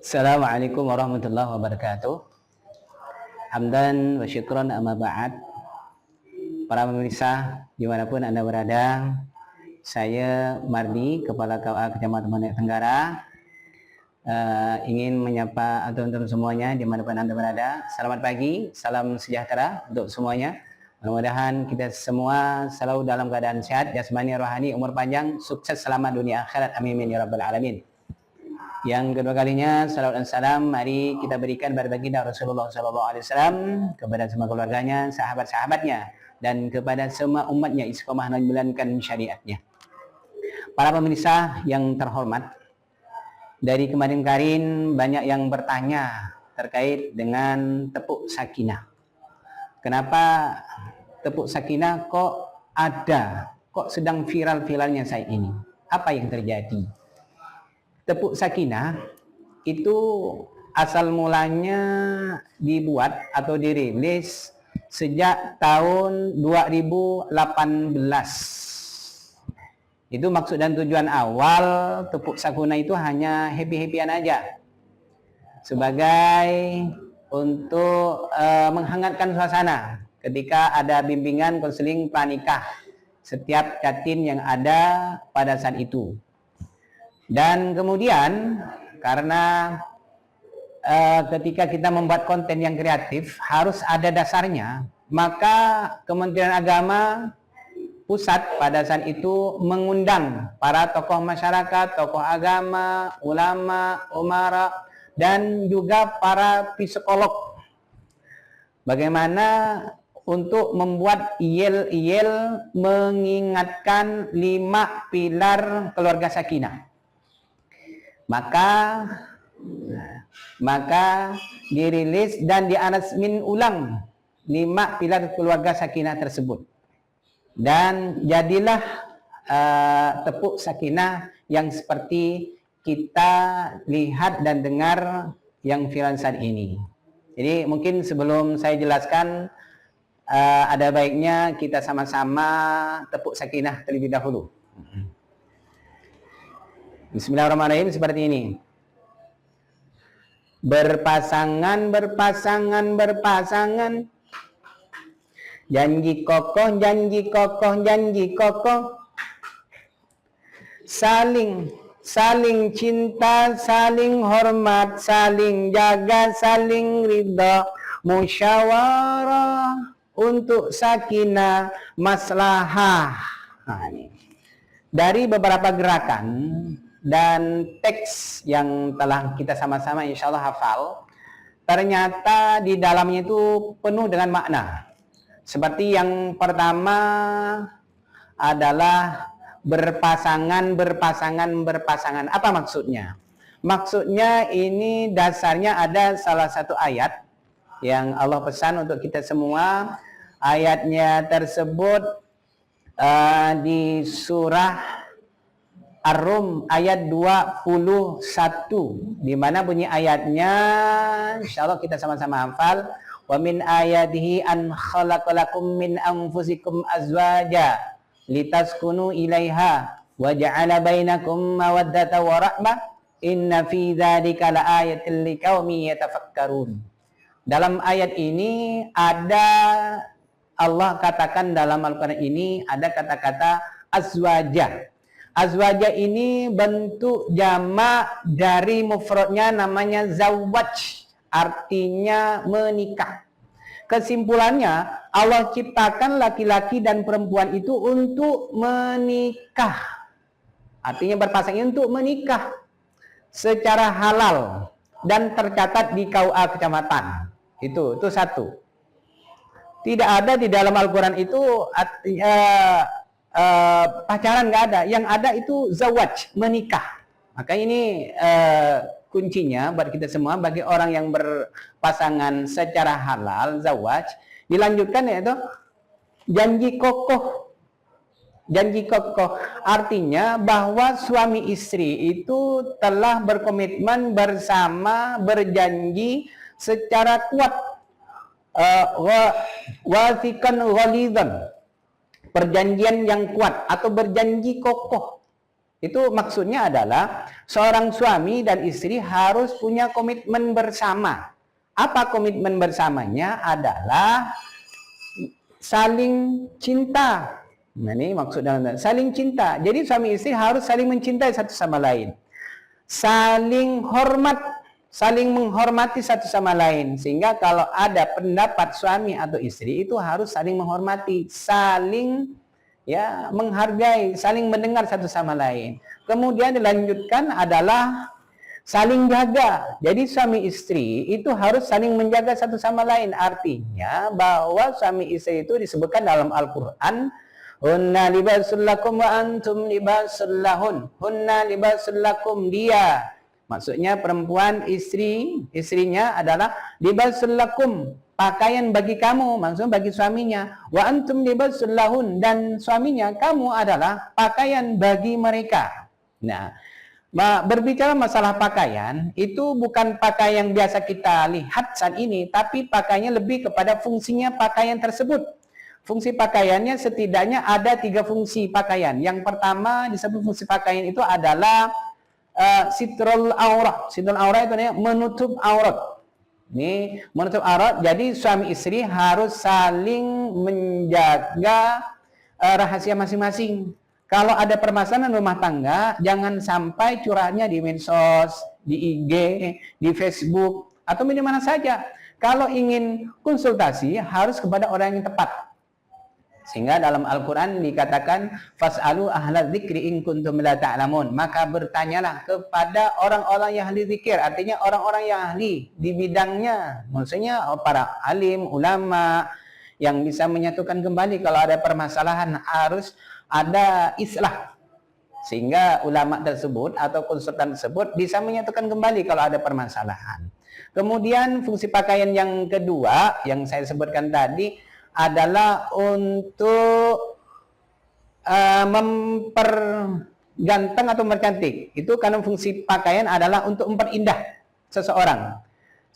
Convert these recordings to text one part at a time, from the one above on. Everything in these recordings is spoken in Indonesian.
Assalamualaikum warahmatullahi wabarakatuh. Hamdan wa syukran amma ba'd. Para pemirsa dimanapun Anda berada, saya Mardi, Kepala KUA Kecamatan Manek Tenggara, ingin menyapa teman-teman semuanya dimanapun Anda berada. Selamat pagi, salam sejahtera untuk semuanya. Mudah-mudahan kita semua selalu dalam keadaan sehat, jasmani, rohani, umur panjang, sukses selama dunia akhirat. Amin ya rabbal alamin. Yang kedua kalinya, salawat dan salam mari kita berikan kepada baginda Rasulullah SAW, kepada semua keluarganya, sahabat-sahabatnya, dan kepada semua umatnya istiqomah menjalankan syariatnya. Para pemirsa yang terhormat, dari kemarin banyak yang bertanya terkait dengan tepuk sakinah. Kenapa tepuk sakinah kok ada, kok sedang viral-viralnya saat ini? Apa yang terjadi? Tepuk sakinah itu asal mulanya dibuat atau dirilis sejak tahun 2018. Itu maksud dan tujuan awal tepuk sakinah itu hanya happy-happyan aja, sebagai untuk menghangatkan suasana ketika ada bimbingan konseling pranikah setiap catin yang ada pada saat itu. Dan kemudian karena ketika kita membuat konten yang kreatif harus ada dasarnya, maka Kementerian Agama Pusat pada saat itu mengundang para tokoh masyarakat, tokoh agama, ulama, umara, dan juga para psikolog. Bagaimana untuk membuat yel-yel mengingatkan 5 pilar keluarga sakinah. Maka dirilis dan dianasmin ulang 5 pilar keluarga sakinah tersebut, dan jadilah tepuk sakinah yang seperti kita lihat dan dengar yang viral saat ini. Jadi mungkin sebelum saya jelaskan, ada baiknya kita sama-sama tepuk sakinah terlebih dahulu. Bismillahirrahmanirrahim, seperti ini. Berpasangan, berpasangan, berpasangan. Janji kokoh, janji kokoh, janji kokoh. Saling cinta, saling hormat, saling jaga, saling ridha, musyawarah untuk sakinah, maslahah. Nah, ini dari beberapa gerakan dan teks yang telah kita sama-sama insya Allah hafal, ternyata di dalamnya itu penuh dengan makna. Seperti yang pertama adalah berpasangan, berpasangan, berpasangan. Apa maksudnya? Maksudnya ini dasarnya ada salah satu ayat yang Allah pesan untuk kita semua. Ayatnya tersebut di surah Ar-Rum ayat 21, di mana bunyi ayatnya insyaallah kita sama-sama hafal. Wa min ayatihi an khalaqalakum min anfusikum azwaja litaskunu ilaiha wa ja'ala bainakum mawaddata wa rahmah inna fi dzalika laayatil liqaumin yatafakkarun. Dalam ayat ini ada, Allah katakan dalam Al-Quran ini ada kata-kata azwaja. Azwaja ini bentuk jamak dari mufradnya namanya zawaj, artinya menikah. Kesimpulannya, Allah ciptakan laki-laki dan perempuan itu untuk menikah. Artinya berpasangan untuk menikah secara halal dan tercatat di KUA kecamatan. Itu satu. Tidak ada di dalam Al-Quran itu pacaran, nggak ada. Yang ada itu zawaj, menikah. Maka ini kuncinya buat kita semua, bagi orang yang berpasangan secara halal, zawaj. Dilanjutkan yaitu janji kokoh. Janji kokoh artinya bahwa suami istri itu telah berkomitmen bersama, berjanji secara kuat, wathiqan ghalidhan, perjanjian yang kuat atau berjanji kokoh. Itu maksudnya adalah seorang suami dan istri harus punya komitmen bersama. Apa komitmen bersamanya? Adalah saling cinta. Nah, ini maksud dalam saling cinta. Jadi suami istri harus saling mencintai satu sama lain. Saling hormat, saling menghormati satu sama lain. Sehingga kalau ada pendapat suami atau istri itu harus saling menghormati, saling menghargai, saling mendengar satu sama lain. Kemudian dilanjutkan adalah saling jaga. Jadi suami istri itu harus saling menjaga satu sama lain. Artinya bahwa suami istri itu disebutkan dalam Al-Quran, hunna libasul lakum wa antum libasul lahun. Hunna libasul lakum, dia, maksudnya perempuan istrinya adalah libasul lakum, pakaian bagi kamu, maksudnya bagi suaminya. Wa antum libasul lahun, dan suaminya, kamu adalah pakaian bagi mereka. Nah, berbicara masalah pakaian, itu bukan pakaian yang biasa kita lihat saat ini, tapi pakaiannya lebih kepada fungsinya pakaian tersebut. Fungsi pakaiannya setidaknya ada 3 fungsi pakaian. Yang pertama disebut fungsi pakaian itu adalah sitrul aurat. Sitrul aurat itu menutup aurat. Ini menutup aurat. Jadi suami istri harus saling menjaga rahasia masing-masing. Kalau ada permasalahan rumah tangga, jangan sampai curhatnya di medsos, di IG, di Facebook, atau di mana saja. Kalau ingin konsultasi harus kepada orang yang tepat. Sehingga dalam Al-Quran dikatakan fas'alu ahla dzikri in kuntum la ta'lamun, maka bertanyalah kepada orang-orang yang ahli zikir, artinya orang-orang yang ahli di bidangnya, maksudnya para alim, ulama yang bisa menyatukan kembali. Kalau ada permasalahan harus ada islah, sehingga ulama tersebut atau konsultan tersebut bisa menyatukan kembali kalau ada permasalahan. Kemudian fungsi pakaian yang kedua yang saya sebutkan tadi adalah untuk memperganteng atau mempercantik. Itu karena fungsi pakaian adalah untuk memperindah seseorang.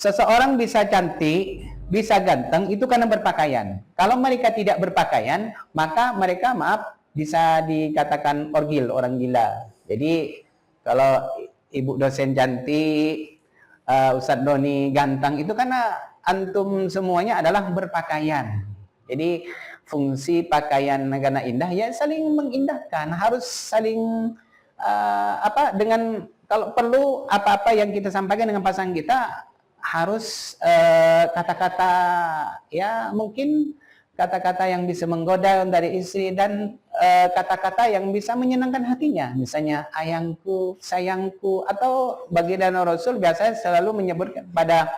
Seseorang bisa cantik, bisa ganteng, itu karena berpakaian. Kalau mereka tidak berpakaian, maka mereka bisa dikatakan orgil, orang gila. Jadi kalau ibu dosen cantik, Ustadz Doni ganteng, itu karena antum semuanya adalah berpakaian. Jadi fungsi pakaian karena indah ya saling mengindahkan, harus saling dengan kalau perlu apa-apa yang kita sampaikan dengan pasangan kita harus kata-kata mungkin kata-kata yang bisa menggoda dari istri dan kata-kata yang bisa menyenangkan hatinya, misalnya ayangku, sayangku, atau baginda Rasul biasanya selalu menyebutkan pada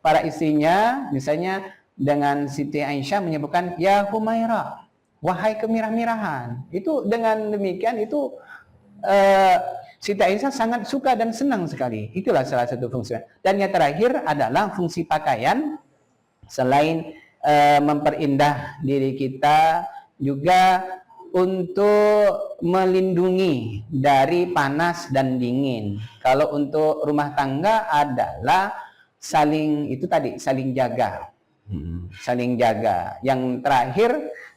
para istrinya, misalnya dengan Siti Aisyah menyebutkan ya Humaira, wahai kemirah-mirahan. Itu dengan demikian itu Siti Aisyah sangat suka dan senang sekali. Itulah salah satu fungsi. Dan yang terakhir adalah fungsi pakaian, selain memperindah diri kita, juga untuk melindungi dari panas dan dingin. Kalau untuk rumah tangga adalah saling jaga. Saling jaga. Yang terakhir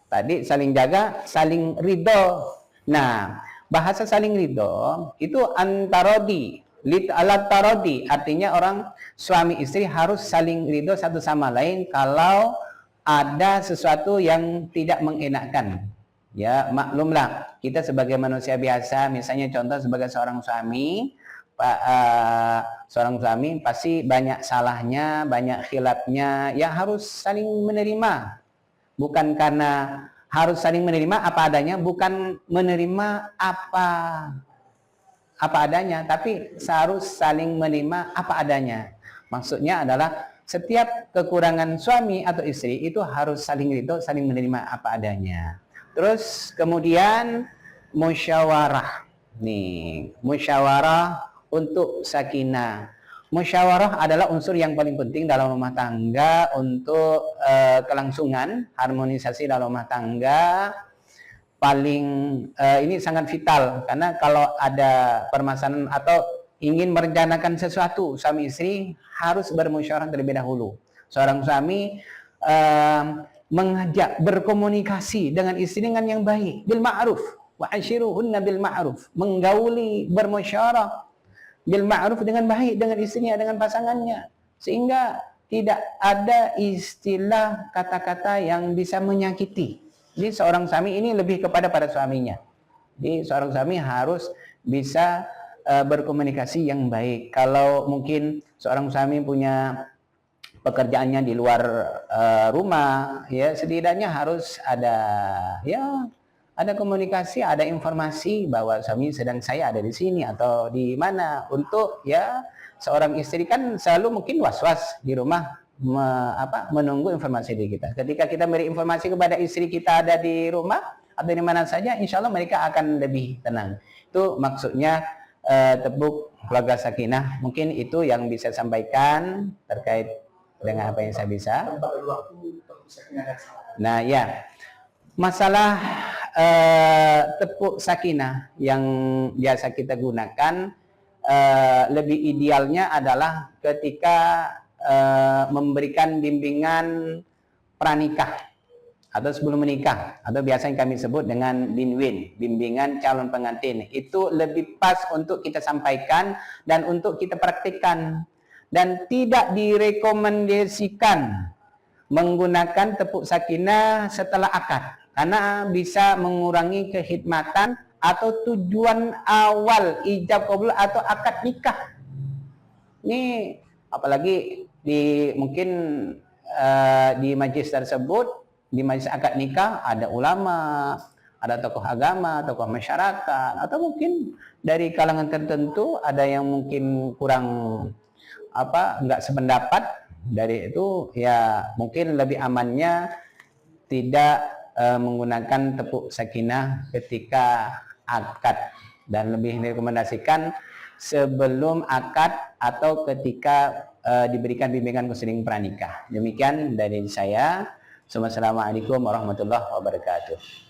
tadi saling jaga, saling ridho. Nah, bahasa saling ridho itu antarodi, alat tarodi, artinya orang suami istri harus saling ridho satu sama lain kalau ada sesuatu yang tidak mengenakkan. Ya, maklumlah kita sebagai manusia biasa, misalnya contoh sebagai seorang suami, seorang suami pasti banyak salahnya, banyak khilafnya, ya harus saling menerima. Bukan karena harus saling menerima apa adanya, bukan menerima apa adanya, tapi harus saling menerima apa adanya. Maksudnya adalah setiap kekurangan suami atau istri itu harus saling ridho, saling menerima apa adanya. Terus kemudian musyawarah. Nih, musyawarah untuk sakinah. Musyawarah adalah unsur yang paling penting dalam rumah tangga untuk kelangsungan, harmonisasi dalam rumah tangga. Ini sangat vital karena kalau ada permasalahan atau ingin merencanakan sesuatu, suami istri harus bermusyawarah terlebih dahulu. Seorang suami mengajak berkomunikasi dengan istri dengan yang baik, bil ma'ruf. wa ashiruhunna bil ma'ruf, menggauli, bermusyawarah bil ma'ruf dengan baik dengan istrinya, dengan pasangannya, sehingga tidak ada istilah kata-kata yang bisa menyakiti. Jadi seorang suami ini lebih kepada pada suaminya. Jadi seorang suami harus bisa berkomunikasi yang baik. Kalau mungkin seorang suami punya pekerjaannya di luar rumah, ya setidaknya harus ada, ya ada komunikasi, ada informasi bahwa suami sedang saya ada di sini atau di mana, untuk ya seorang istri kan selalu mungkin was-was di rumah menunggu informasi dari kita. Ketika kita beri informasi kepada istri kita ada di rumah atau di mana saja, insya Allah mereka akan lebih tenang. Itu maksudnya tepuk keluarga sakinah. Mungkin itu yang bisa sampaikan terkait dengan apa yang saya bisa. Nah ya, masalah tepuk sakinah yang biasa kita gunakan, lebih idealnya adalah ketika memberikan bimbingan pranikah atau sebelum menikah, atau biasa yang kami sebut dengan binwin, bimbingan calon pengantin. Itu lebih pas untuk kita sampaikan dan untuk kita praktikkan, dan tidak direkomendasikan menggunakan tepuk sakinah setelah akad, karena bisa mengurangi kekhidmatan atau tujuan awal ijab qabul atau akad nikah. Ini apalagi di mungkin di majlis tersebut, di majlis akad nikah ada ulama, ada tokoh agama, tokoh masyarakat, atau mungkin dari kalangan tertentu ada yang mungkin kurang nggak sependapat. Dari itu ya mungkin lebih amannya tidak menggunakan tepuk sakinah ketika akad, dan lebih direkomendasikan sebelum akad atau ketika diberikan bimbingan konseling pranikah. Demikian dari saya. Assalamualaikum warahmatullahi wabarakatuh.